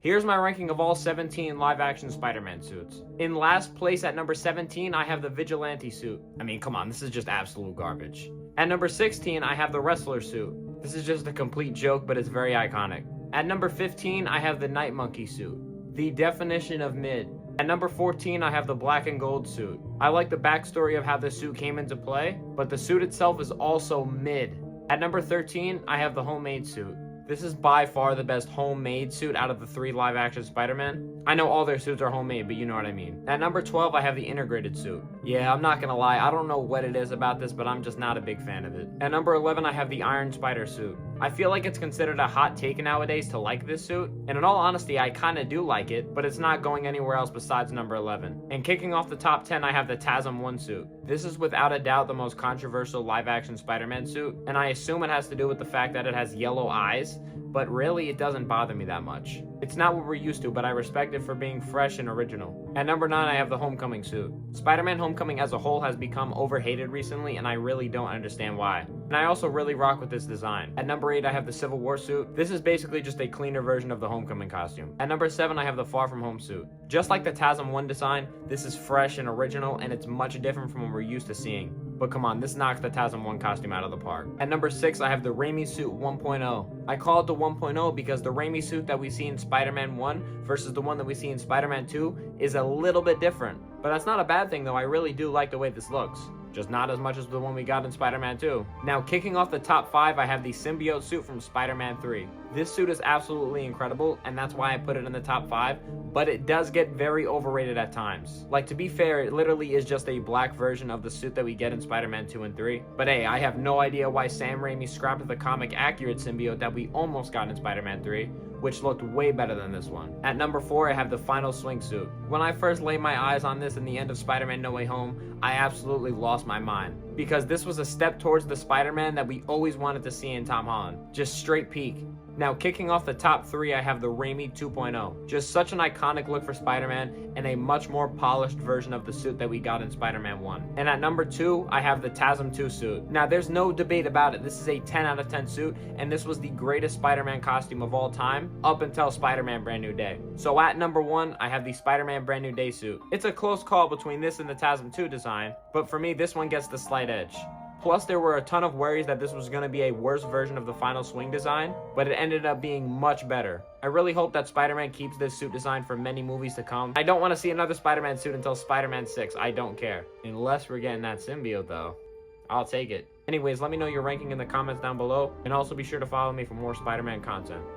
Here's my ranking of all 17 live-action Spider-Man suits. In last place at number 17, I have the Vigilante suit. I mean, come on, this is just absolute garbage. At number 16, I have the Wrestler suit. This is just a complete joke, but it's very iconic. At number 15, I have the Night Monkey suit. The definition of mid. At number 14, I have the black and gold suit. I like the backstory of how this suit came into play, but the suit itself is also mid. At number 13, I have the homemade suit. This is by far the best homemade suit out of the 3 live-action Spider-Man. I know all their suits are homemade, but you know what I mean. At number 12, I have the integrated suit. Yeah, I'm not gonna lie, I don't know what it is about this, but I'm just not a big fan of it. At number 11, I have the Iron Spider suit. I feel like it's considered a hot take nowadays to like this suit, and in all honesty, I kinda do like it, but it's not going anywhere else besides number 11. And kicking off the top 10, I have the TASM 1 suit. This is without a doubt the most controversial live-action Spider-Man suit, and I assume it has to do with the fact that it has yellow eyes, but really it doesn't bother me that much. It's not what we're used to, but I respect it for being fresh and original. At number 9, I have the Homecoming suit. Spider-Man Homecoming as a whole has become overhated recently, and I really don't understand why. And I also really rock with this design. At number 8, I have the Civil War suit. This is basically just a cleaner version of the Homecoming costume. At number 7, I have the Far From Home suit. Just like the TASM 1 design, this is fresh and original, and it's much different from what we're used to seeing. But come on, this knocks the TASM 1 costume out of the park. At number 6, I have the Raimi suit 1.0. I call it the 1.0 because the Raimi suit that we see in Spider-Man 1 versus the one that we see in Spider-Man 2 is a little bit different. But that's not a bad thing though, I really do like the way this looks. Just not as much as the one we got in Spider-Man 2. Now, kicking off the top 5, I have the Symbiote suit from Spider-Man 3. This suit is absolutely incredible, and that's why I put it in the top 5, but it does get very overrated at times. Like, to be fair, it literally is just a black version of the suit that we get in Spider-Man 2 and 3. But hey, I have no idea why Sam Raimi scrapped the comic-accurate symbiote that we almost got in Spider-Man 3, which looked way better than this one. At number 4, I have the Final Swing suit. When I first laid my eyes on this in the end of Spider-Man No Way Home, I absolutely lost my mind. Because this was a step towards the Spider-Man that we always wanted to see in Tom Holland. Just straight peak. Now, kicking off the top 3, I have the Raimi 2.0. Just such an iconic look for Spider-Man and a much more polished version of the suit that we got in Spider-Man 1. And at number 2, I have the TASM 2 suit. Now, there's no debate about it. This is a 10 out of 10 suit, and this was the greatest Spider-Man costume of all time up until Spider-Man Brand New Day. So at number 1, I have the Spider-Man Brand New Day suit. It's a close call between this and the TASM 2 design, but for me, this one gets the slight edge. Plus, there were a ton of worries that this was going to be a worse version of the Final Swing design, but it ended up being much better. I really hope that Spider-Man keeps this suit design for many movies to come. I don't want to see another Spider-Man suit until Spider-Man 6, I don't care. Unless we're getting that symbiote though. I'll take it. Anyways, let me know your ranking in the comments down below, and also be sure to follow me for more Spider-Man content.